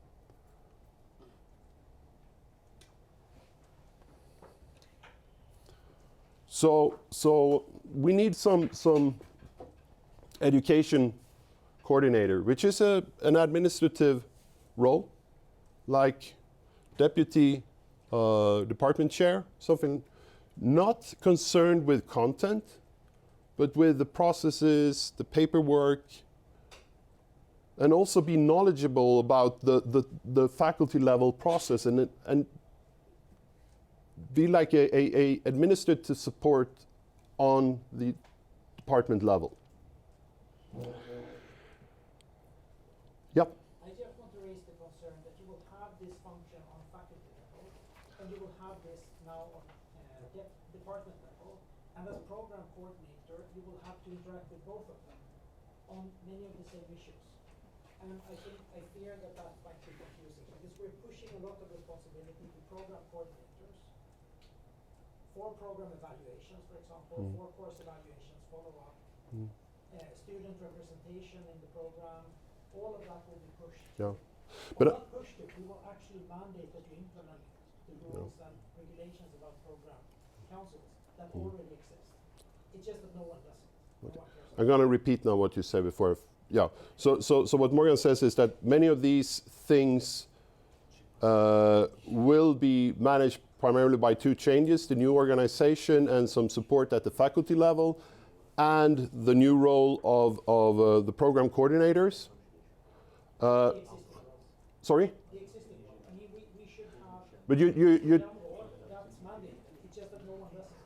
S1: So we need some education coordinator, which is an administrative role, like deputy department chair, something not concerned with content, but with the processes, the paperwork, and also be knowledgeable about the faculty level process and be like a administrative support on the department level. Yep.
S5: I just want to raise the concern that you will have this function on faculty level, and you will have this now on department level, and as program coordinator, you will have to interact with both of them on many of the same issues. And I fear that might be confusing, because we're pushing a lot of responsibility to program coordinators for program evaluations, for example, for course evaluations, follow-up, student representation in the program, all of that will be pushed.
S1: Yeah.
S5: But not pushed it, we will actually mandate that you implement the rules and regulations about program councils that already exist. It's just that no one does it. No one cares.
S1: I'm going to repeat now what you said before. Yeah. So what Morgan says is that many of these things will be managed primarily by two changes: the new organization and some support at the faculty level, and the new role of the program coordinators.
S5: The existing roles.
S1: Sorry?
S5: The existing role. I mean, we should have.
S1: But you
S5: That's mandated. It's just that no one does it.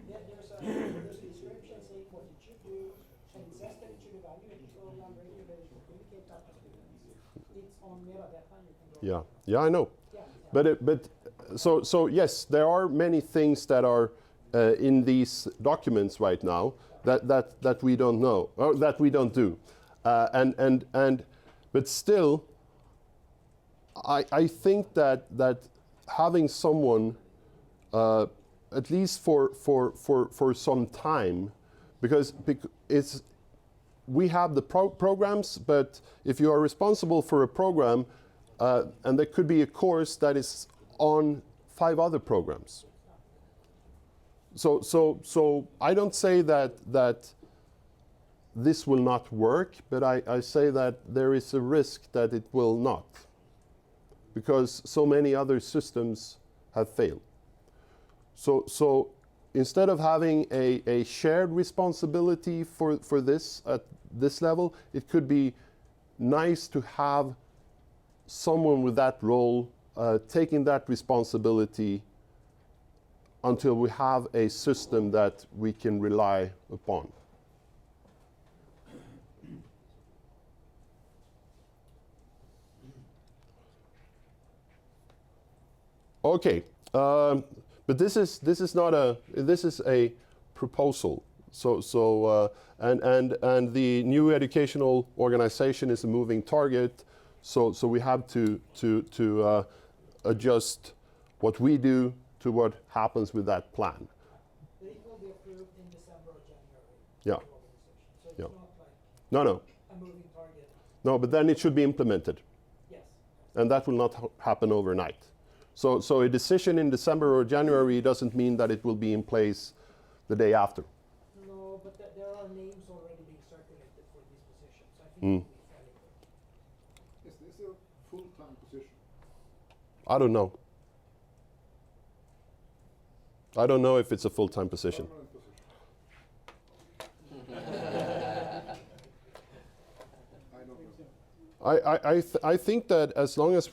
S5: There's a description saying what it should do, and it says that it should evaluate the program, regulate, communicate that to students. It's on metadata. You can go.
S1: Yeah, I know.
S5: Yeah.
S1: So yes, there are many things that are in these documents right now that we don't know, or that we don't do, but still, I think that having someone at least for some time, because we have the programs, but if you are responsible for a program, and there could be a course that is on 5 other programs. So I don't say that this will not work, but I say that there is a risk that it will not. because so many other systems have failed. So instead of having a shared responsibility for this at this level, it could be nice to have someone with that role taking that responsibility until we have a system that we can rely upon. Okay, but this is not this is a proposal. And the new educational organization is a moving target. So we have to adjust what we do to what happens with that plan.
S5: But it will be approved in December or January.
S1: Yeah.
S5: So it's
S1: Yeah.
S5: not like
S1: No.
S5: a moving target.
S1: No, but then it should be implemented.
S5: Yes.
S1: And that will not happen overnight. So a decision in December or January doesn't mean that it will be in place the day after.
S5: No, but there are names already being circulated for these positions. I think
S1: Mm.
S5: it will be fairly quick.
S6: Is this a full-time position?
S1: I don't know. I don't know if it's a full-time position.
S6: Permanent position? I don't know.
S1: I think that as long as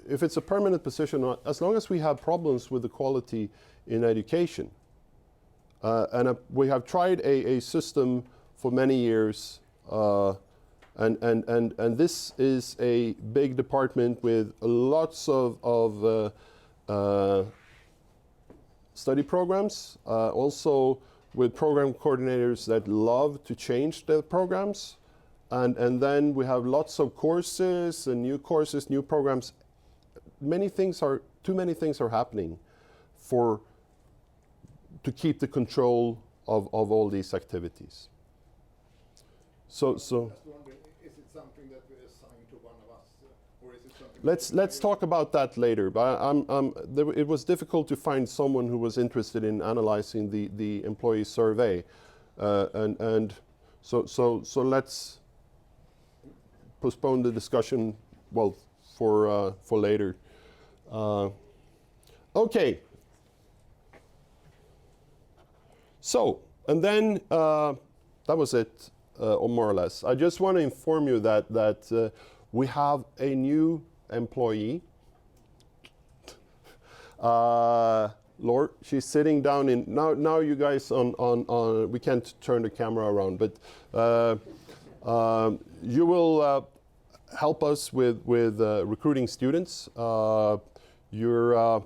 S1: if it's a permanent position, as long as we have problems with the quality in education, we have tried a system for many years, and this is a big department with lots of study programs, also with program coordinators that love to change their programs. And then we have lots of courses, new programs. Too many things are happening to keep the control of all these activities. So
S6: Just wondering, is it something that we assign to one of us, or is it something?
S1: let's talk about that later. But it was difficult to find someone who was interested in analyzing the employee survey, and so let's postpone the discussion, well, for later. Okay. So, and then that was it, or more or less. I just want to inform you that we have a new employee. Lord, she's sitting down in now. You guys on we can't turn the camera around, but you will help us with recruiting students. Your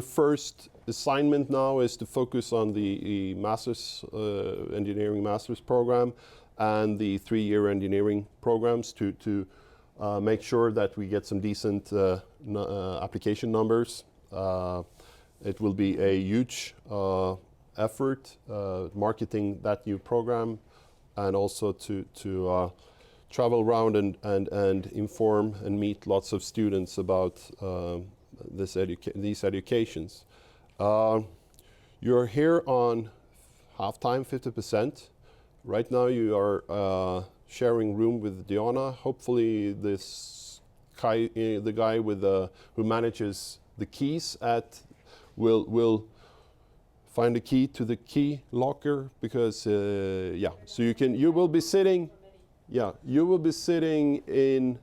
S1: first assignment now is to focus on the master's engineering master's program and the 3-year engineering programs to make sure that we get some decent application numbers. It will be a huge effort marketing that new program, and also to travel around and inform and meet lots of students about these educations. You're here on half-time, 50%. Right now you are sharing room with Diana. Hopefully this guy, the guy with who manages the keys will find the key to the key locker, because so you will be sitting in,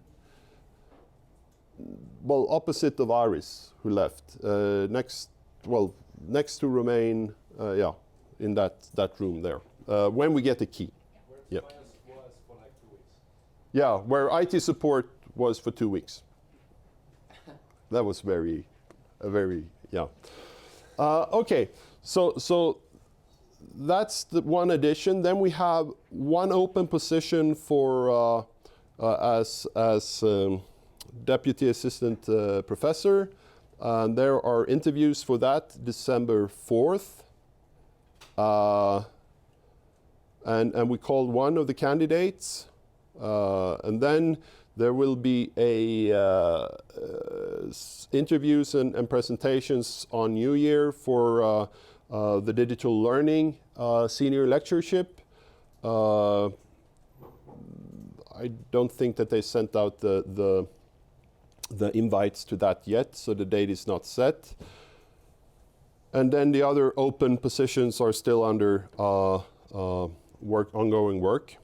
S1: well, opposite of Iris, who left, next to Romain, in that room there, when we get the key.
S7: Where Tobias was for like 2 weeks.
S1: Yeah, where IT support was for 2 weeks. That was very, okay. So that's the one addition. Then we have one open position for as deputy assistant professor. There are interviews for that December 4th. And we called one of the candidates. And then there will be interviews and presentations on New Year for the digital learning senior lectureship. I don't think that they sent out the invites to that yet, so the date is not set. And then the other open positions are still under ongoing work.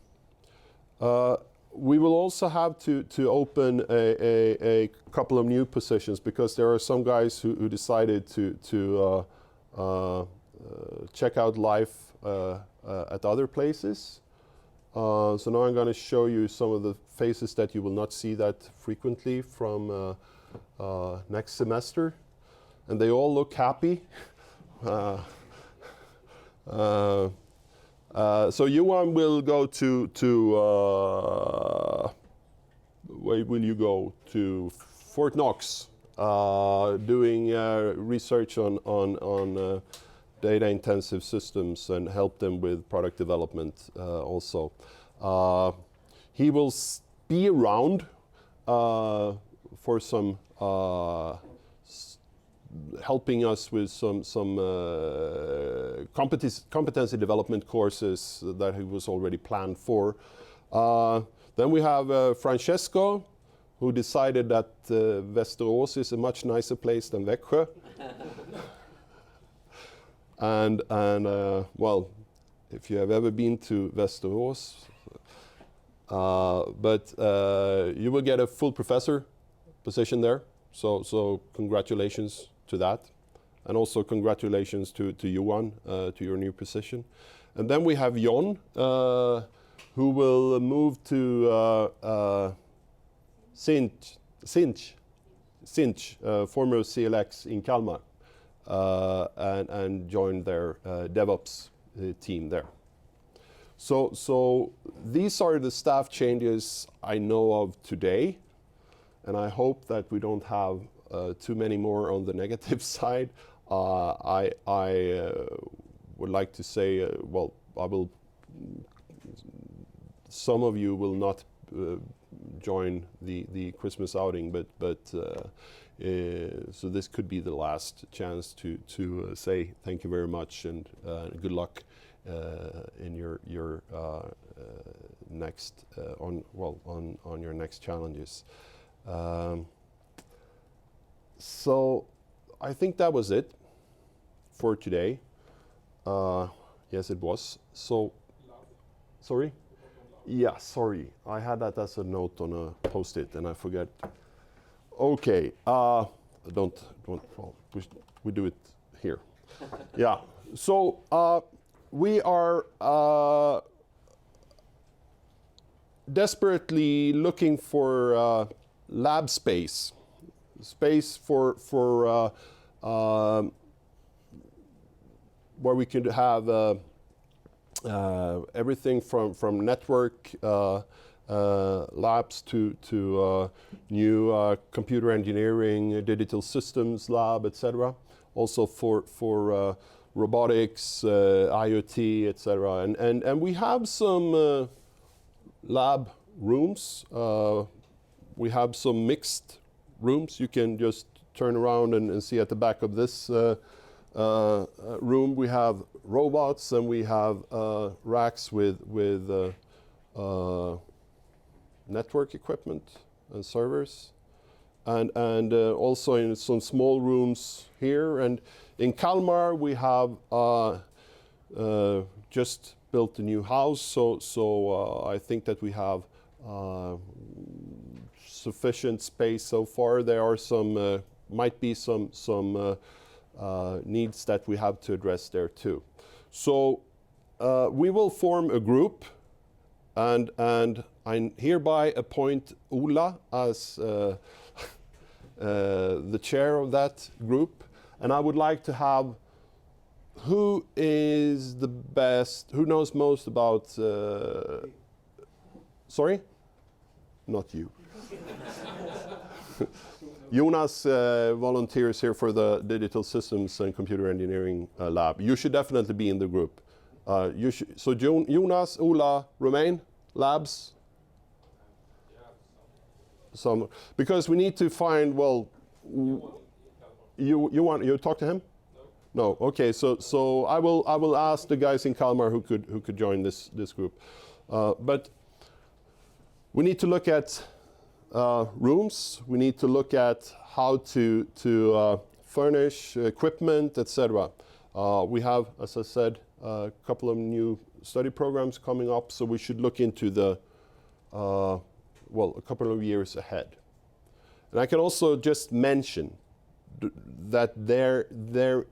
S1: We will also have to open a couple of new positions because there are some guys who decided to check out life at other places. So now I'm going to show you some of the faces that you will not see that frequently from next semester. And they all look happy. So Johan will go to where will you go? To Fort Knox, doing research on data-intensive systems and help them with product development also. He will be around for some helping us with some competency development courses that he was already planned for. Then we have Francesco, who decided that Västerås is a much nicer place than Växjö. and well, if you have ever been to Västerås, but you will get a full professor position there. So congratulations to that. And also congratulations to Johan, to your new position. And then we have Jon, who will move to Sinch, former CLX in Kalmar, and join their DevOps team there. So these are the staff changes I know of today. And I hope that we don't have too many more on the negative side. I would like to say, well, some of you will not join the Christmas outing, but so this could be the last chance to say thank you very much and good luck in your next on your next challenges. So I think that was it for today. Yes, it was. So, sorry? Yeah, sorry. I had that as a note on a post-it and I forget. Okay. Don't. Well, we do it here. Yeah. So we are desperately looking for lab space for where we could have everything from network labs to new computer engineering, digital systems lab, etc. Also for robotics, IoT, etc. And we have some lab rooms. We have some mixed rooms. You can just turn around and see at the back of this room. We have robots and we have racks with network equipment and servers, and also in some small rooms here. And in Kalmar we have just built a new house, so I think that we have sufficient space so far. There are some might be some needs that we have to address there too. So we will form a group, and I hereby appoint Ola as the chair of that group. And I would like to have who is the best, who knows most about. Sorry, not you. Jonas volunteers here for the digital systems and computer engineering lab. You should definitely be in the group. So Jonas, Ola, Romain, labs. Some, because we need to find, well, you talk to him? No. Okay. So I will ask the guys in Kalmar who could join this group, but We need to look at rooms. We need to look at how to furnish equipment, etc. We have, as I said, a couple of new study programs coming up, so we should look into the, well, a couple of years ahead. And I can also just mention that the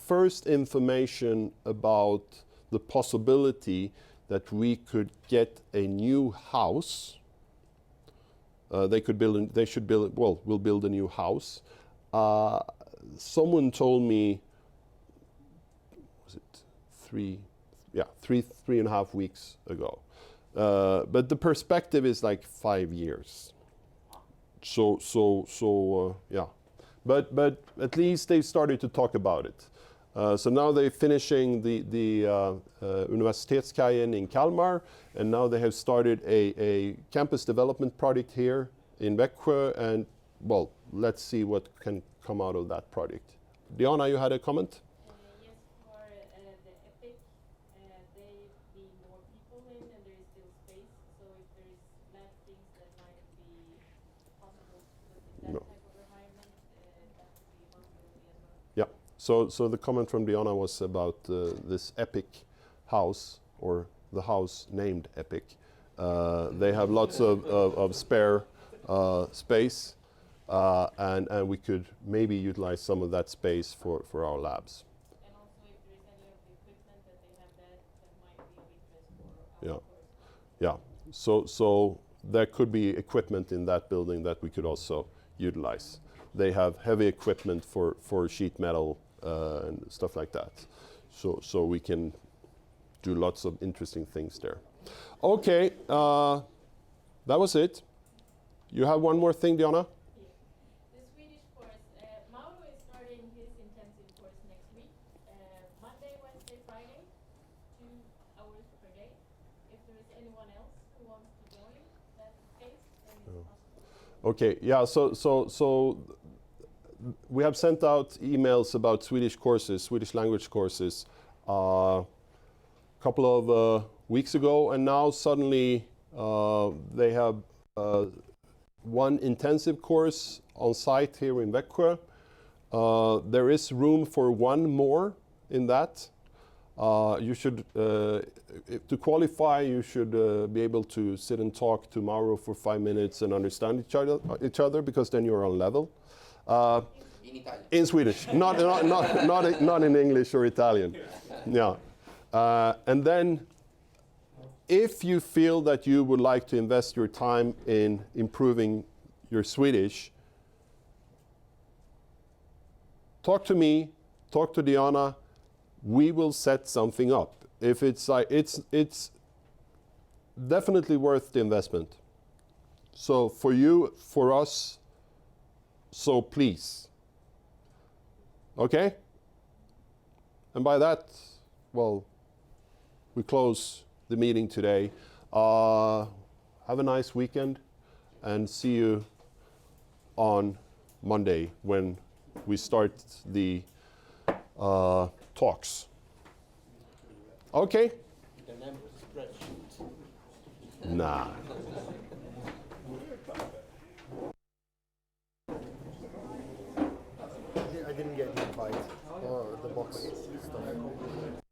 S1: first information about the possibility that we could get a new house, they should build, well, we'll build a new house. Someone told me, was it three and a half weeks ago. But the perspective is like 5 years. Yeah. But at least they started to talk about it. So now they're finishing the Universitetskajen in Kalmar, and now they have started a campus development project here in Växjö, and well, let's see what can come out of that project. Diana, you had a comment?
S9: Yes, for the EPIC, they need more people in, and there is still space. So if there is less things that might be possible with that type of environment, that could be a possibility as well.
S1: Yeah. So the comment from Diana was about this EPIC house, or the house named EPIC. They have lots of spare space, and we could maybe utilize some of that space for our labs.
S9: And also if there is any of the equipment that they have that might be of interest for our course.
S1: Yeah. So there could be equipment in that building that we could also utilize. They have heavy equipment for sheet metal and stuff like that. So we can do lots of interesting things there. Okay, that was it. You have one more thing, Diana?
S9: The Swedish course, Mauro is starting his intensive course next week, Monday, Wednesday, Friday, 2 hours per day. If there is anyone else who wants to join that case, then it's possible.
S1: Okay, yeah, so we have sent out emails about Swedish courses, Swedish language courses, a couple of weeks ago, and now suddenly they have one intensive course on site here in Växjö. There is room for one more in that. You should, to qualify, you should be able to sit and talk to Mauro for 5 minutes and understand each other, because then you're on level.
S10: In Italian.
S1: In Swedish, not in English or Italian. Yeah. And then, if you feel that you would like to invest your time in improving your Swedish, talk to me, talk to Diana. We will set something up. If it's like, it's definitely worth the investment. So for you, for us, so please. Okay? And by that, well, we close the meeting today. Have a nice weekend, and see you on Monday when we start the talks. Okay? Nah.
S4: I didn't get the invite or the box stuff.